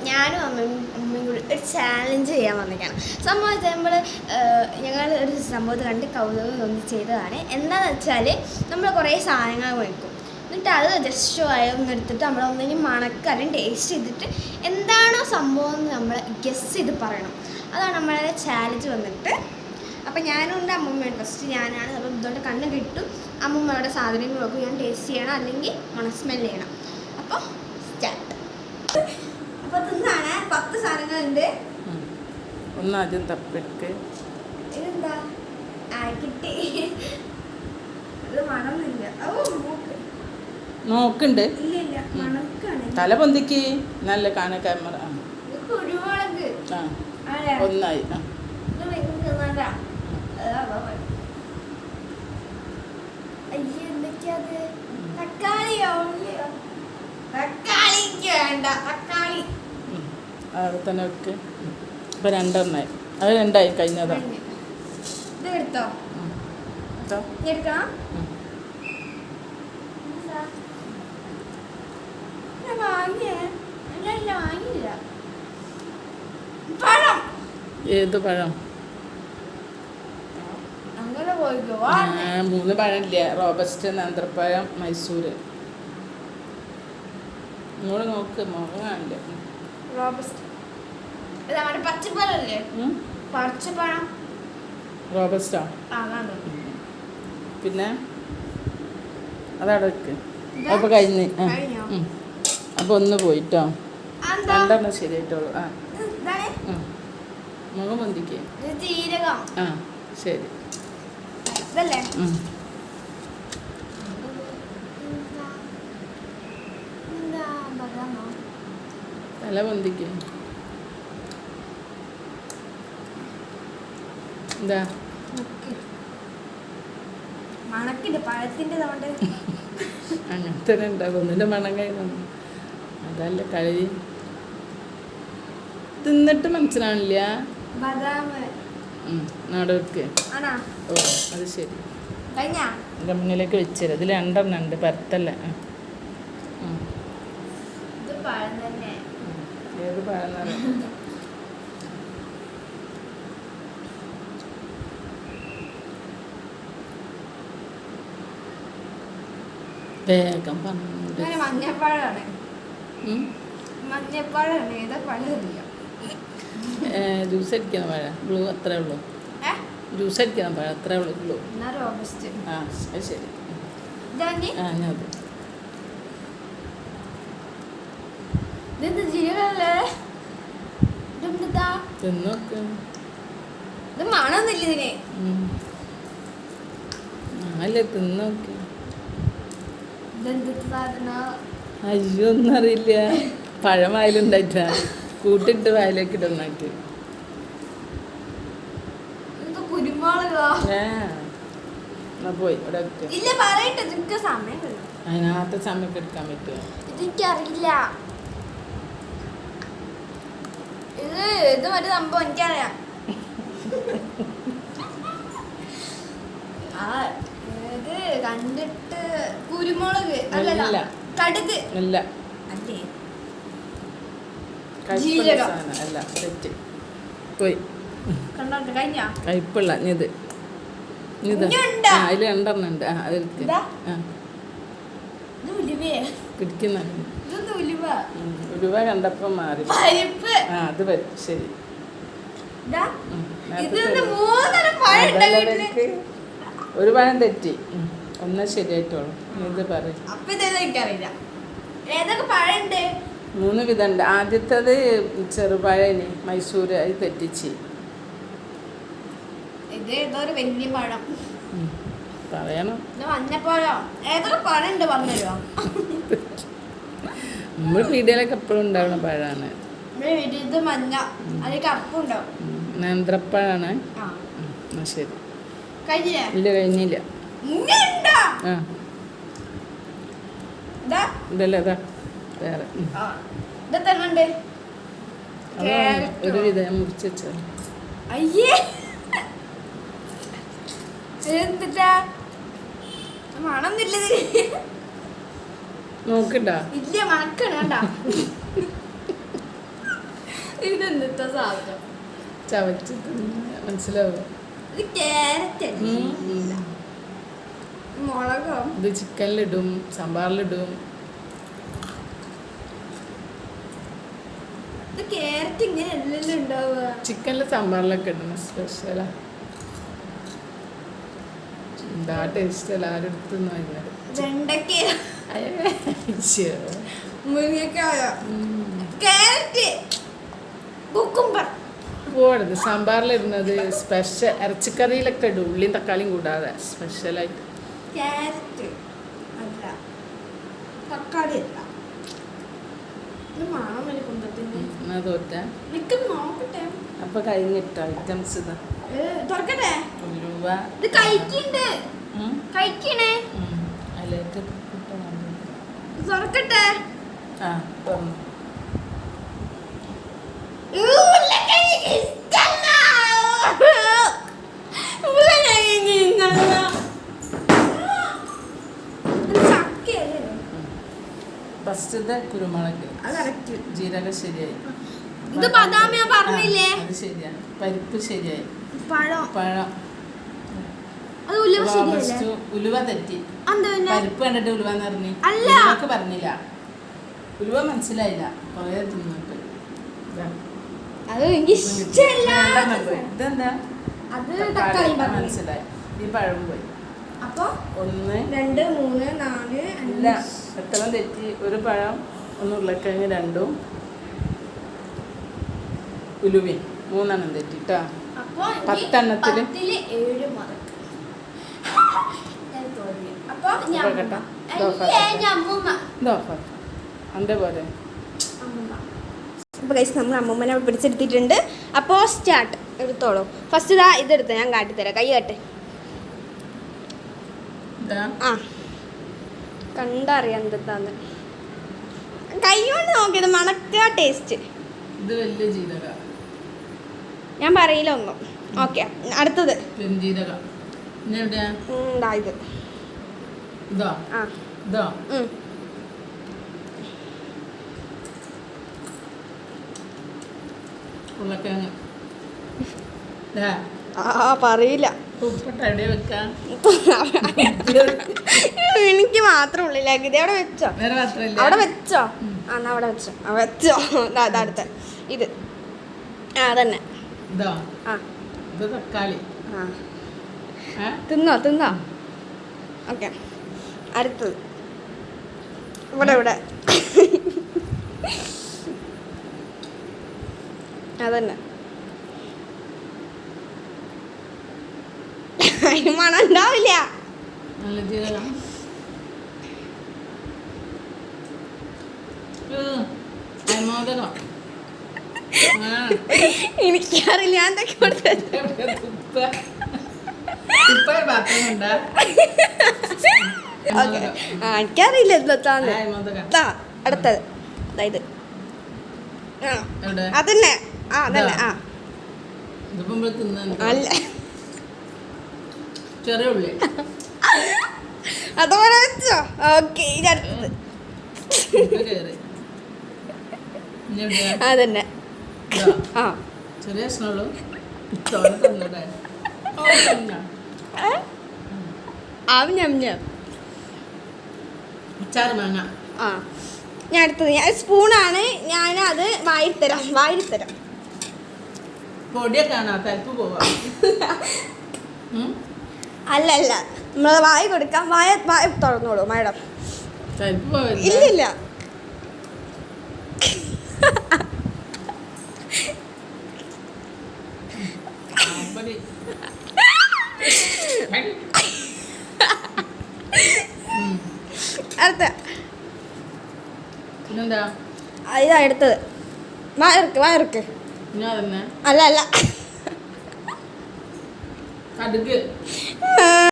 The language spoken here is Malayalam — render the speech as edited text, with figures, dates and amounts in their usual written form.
ഞാനും അമ്മയും കൂടി ഒരു ചാലഞ്ച് ചെയ്യാൻ വന്നിരിക്കുകയാണ്. സംഭവം നമ്മൾ ഞങ്ങൾ ഒരു സംഭവത്തെ കണ്ട് കൗതുകം തോന്നി ചെയ്തതാണ്. എന്താണെന്ന് വെച്ചാൽ നമ്മൾ കുറേ സാധനങ്ങൾ വയ്ക്കും, എന്നിട്ട് അത് ജസ്റ്റ് വയറൊന്നെടുത്തിട്ട് നമ്മളൊന്നെങ്കിൽ മണക്കാനും ടേസ്റ്റ് ചെയ്തിട്ട് എന്താണോ സംഭവം എന്ന് നമ്മൾ ഗസ് ചെയ്ത് പറയണം. അതാണ് നമ്മളെ ചാലഞ്ച് വന്നിട്ട്. അപ്പം ഞാനുണ്ട്, അമ്മമ്മയുണ്ട്. ഫസ്റ്റ് ഞാനാണ്. അപ്പം ഇതുകൊണ്ട് കണ്ണ് കിട്ടും. അമ്മമ്മയുടെ സാധനങ്ങളൊക്കെ ഞാൻ ടേസ്റ്റ് ചെയ്യണം, അല്ലെങ്കിൽ സ്മെല്ല് ചെയ്യണം. അപ്പോൾ സ്റ്റാർട്ട്. അപ്പോൾ തിന്നാണ് 10 സാധനങ്ങളുണ്ട്. ഒന്നാദ്യം തപ്പെടുക്ക്. ഇതെന്താ കിട്ടി? ഇത് മണമില്ല. നോക്കുണ്ട്. ഇല്ല മണക്കാണ്. തല പൊന്തിക്ക് നല്ല കാണ ക്യാമറ. കുരുമുളക്. ഒന്നായി. എന്തൊക്കെയാത്? തക്കാളിയോ? തക്കാളിക്ക് വേണ്ട. തക്കാളി അവിടെ തന്നെ വെക്ക്. ഇപ്പം 2 എണ്ണമായി. അത് 2 ആയി കഴിഞ്ഞതാ. ഇത് എടുത്തോ? എടുക്കാം. വാങ്ങിയില്ല. പഴം. ഏത് പഴം? അങ്ങനെ പോയിക്കോ. 3 പഴമില്ല. റോബസ്റ്റ്, നേന്ത്രപ്പഴം, മൈസൂര്. ഇങ്ങോട്ട് നോക്ക്, മുഖം കാണില്ല. റോബസ്റ്റ് പച്ചപ്പഴല്ലേ? പച്ചപ്പഴം റോബസ്റ്റാ. പിന്നെ അതവിടെ വെക്ക്. അപ്പോൾ കഴിഞ്ഞ്. അപ്പോൾ ഒന്ന് പോയിട്ടോ. 2 എണ്ണം ശരിയായിട്ടോളൂ. മുഖം പൊന്തിക്ക്. ആ ശരി. തല പൊന്തിക്ക്. എന്താ മണക്കിന്റെ പഴത്തിന്റെ അങ്ങനത്തെ ഉണ്ടാവും. ഒന്നിൻ്റെ മണം കഴിഞ്ഞു. അതല്ല കഴി തിന്നിട്ട് മനസ്സിലാവില്ല. നാടൊക്കെ. ഓ അത് ശരി. എൻ്റെ മുന്നിലേക്ക് വെച്ചത്. ഇതിൽ 2 എണ്ണം ഉണ്ട്. പരത്തല്ല. ഏത് പഴം? വേഗം പറഞ്ഞു. മഞ്ഞപ്പഴമാണ്. ഏതാ പഴം? ജ്യൂസ് അടിക്കുന്ന പഴം. ബ്ലൂ അത്രേ ഉള്ളൂ. ജ്യൂസ് അടിക്കുന്ന പഴം അത്രേ ഉള്ളൂ. ബ്ലൂ. ആ അത് ശരി. ഞാനത് തിന്നോക്ക്. മണമൊന്നുമില്ല ഇതിന്. അല്ലേ തിന്നോക്ക്. അയ്യോ ഒന്നും അറിയില്ല. പഴം വായിലുണ്ടായിട്ടാ കൂട്ടിട്ട് വായിലേക്ക് ഇടുന്നായിട്ട്. പോയി ഇവിടെ അതിനകത്ത് സമയം എടുക്കാൻ പറ്റുമോ? എനിക്കറിയില്ല. ഇത് മറ്റേ സംഭവം എനിക്കറിയാം. ഇത് കണ്ടിട്ട് കുരുമുളക് അല്ല, കടുക് അല്ല, അല്ലേ, ജീരകം അല്ല. തെറ്റ് പോയി. കണ്ടോണ്ട് കഴിഞ്ഞ കയ്പുള്ള ഇത് അതിൽ 2 എണ്ണം ഉണ്ട്. അതെടുക്ക്. പിടിക്കുന്ന ഉലുവ കണ്ടപ്പം മാറി. അത് വരും. ശരി. ഒരു പഴം തെറ്റി. ഒന്ന് ശരിയായിട്ടോളൂ. ഇത് പറയും. 3 വിധമുണ്ട്. ആദ്യത്തത് ചെറുപഴനി മൈസൂര്. അത് തെറ്റിച്ച്. ഇത് ഏതോ ഒരു വലിയ പഴം പറയണം. മഞ്ഞപ്പഴം. ഏതൊക്കെ പഴം ഉണ്ട് പറഞ്ഞോ? നമ്മൾ പീടികയിലൊക്കെ എപ്പോഴും ഉണ്ടാവുന്ന പഴമാണ്. ഇത് മഞ്ഞ, അതിൽ കറുപ്പുണ്ടാവും. നേന്ത്രപ്പഴാണ്. ശരി. ഇല്ല കഴിഞ്ഞില്ല. ഇതല്ലേ അതാ വേറെ. ഒരു വിധം മുറിച്ച് വെച്ചോ. അയ്യേ എന്തിട്ടാ മണന്നില്ല. നോക്കണ്ട. ഇല്ല മണക്കണ. പോലത്തെ സാധനം. ചവച്ച് മനസ്സിലാവും. ഇത് ക്യാരറ്റ് മുളകോ ഇത് ചിക്കനിലിടും, സാമ്പാറിലിടും. ഇത് ക്യാരറ്റ് ഇങ്ങനെ എല്ലാം ഉണ്ടാവുക. ചിക്കനിൽ സാമ്പാറിലൊക്കെ ഇടുന്ന സ്പെഷ്യലാ. എന്താ ടേസ്റ്റ് എല്ലാവരും എടുത്ത് നോക്കുന്നത്. വെണ്ടയ്ക്ക, അയ്യോ. മുരിങ്ങക്കായ, ക്യാരറ്റ്, കുക്കുംബർ. പോടുന്നത് സാമ്പാറിലിടുന്നത് സ്പെഷ്യൽ. ഇറച്ചിക്കറിയിലൊക്കെ ഇടും, ഉള്ളിയും തക്കാളിയും കൂടാതെ സ്പെഷ്യലായിട്ട്. ക്യാരറ്റ് അല്ല, തക്കാളി അല്ല. ഇത് മണം വരെ കുന്തത്തിന് തോറ്റ നോക്കട്ടെ. അപ്പൊ കഴിഞ്ഞിട്ടോ ഐറ്റംസ് ഇതാ. തുറക്കട്ടെ. ഉലുവ ഇത് കഴിക്കണ്ട്, കഴിക്കണേ. അതിലേക്ക് തുറക്കട്ടെ. ആ തുറന്നു. ഫസ്റ്റത്തെ കുരുമുളക്, ജീരകം ശരിയായി. ഇത് ബദാം ഞാൻ പറഞ്ഞില്ലേ, അത് ശരിയാണ്. പരിപ്പ് ശരിയായി. പഴം പഴം അത് ഉലുവ ശരിയല്ലേ? ഉലുവ തെറ്റി. എന്താ പരിപ്പ് കണ്ടിട്ട് ഉലുവന്ന് പറഞ്ഞു. അല്ല, ഉലുവക്ക് പറഞ്ഞില്ല. ഉലുവ മനസ്സിലായില്ല. കൊറേ തിന്നിട്ട് അത് എനിക്ക് ഇഷ്ടമല്ല. ഇതെന്താ? അത് തക്കാളി മനസ്സിലായി. ഈ പഴം പോയി. അപ്പൊ 1 2 3 4 ഇല്ല, എത്ര തെറ്റി? ഒരു പഴം, 1 ഉരുളക്കിഴങ്ങ്, 2 ഉലുവയും, 3 തെറ്റിട്ടാ. 10 എണ്ണത്തില് 7 മറക്കും. അപ്പൊ അതേപോലെ അപ്പോൾ ഗൈസ് നമ്മൾ അമ്മൂമ്മനെ പിടിച്ചെടുത്തിട്ടുണ്ട്. അപ്പോൾ സ്റ്റാർട്ട് എടുത്തോളൂ. ഫസ്റ്റ് ഇതാ ഇതെടുത്ത് ഞാൻ കാട്ടിത്തരാം. കൈ കാട്ടെ. ആ കണ്ടറിയാം എന്താന്ന്. കൈ കൊണ്ട് നോക്കിയത് മണക്ക ടേസ്റ്റ്. ഇത് വലിയ ജീരക. ഞാൻ പറയില്ല ഒന്നും. ഓക്കെ, അടുത്തത് പെരുംജീരകം. ഇതാ ഇത്. ഇതാ ആ ഇതാ ഉരുളക്കിഴങ്ങ്. ആ പറയില്ല. ഉപ്പിട്ട് എവിടെ വെക്കാം? എനിക്ക് മാത്രം ഉള്ളിലേക്ക്. ഇത് അവിടെ വെച്ചോ? വേറെ മാത്രമല്ല. അവിടെ വെച്ചോ? ആ എന്നാ അവിടെ വെച്ചോ. ആ വെച്ചോ. അടുത്ത ഇത്. ആ തന്നെ. ഇതാ. ആ ഇത് തക്കാളി. ആ തിന്നോ തിന്നോ. ഓക്കെ, അടുത്തത് ഇവിടെ ഇവിടെ. അതന്നെ. അതിന് മണം ഉണ്ടാവില്ല. നല്ല ജീരകം. മോദകം. എനിക്കറിയില്ല. ഞാൻ എന്തൊക്കെ കൊടുത്തത്. എനിക്കറിയില്ല എന്താന്ന്. അടുത്തത് അതായത് അതന്നെ. ആ അതന്നെ. ആ അല്ല, ചെറിയ ഉള്ളി. അതോടെ വെച്ചോ. ഓക്കെ, ഇനി അടുത്തത് അതന്നെ. ആ ചെറിയ സ്നോളൂ. അച്ചാറ് മാങ്ങ. ആ ഞാൻ അടുത്തത് ഞാൻ സ്പൂണാണ്. ഞാൻ അത് വായിത്തരാം. പൊടിയൊക്കെ കാണാ തരിപ്പ് പോവാ. അല്ല അല്ല, നമ്മൾ വായ കൊടുക്കാം. വായ തുറന്നോളൂ മാഡം. തരിപ്പ് പോവില്ല. ഇല്ലില്ല. അടുത്ത പിന്നെന്താ? ഇതാ എടുത്തത്. വയർക്ക് ഞാൻ അല്ല അല്ല കടുക്.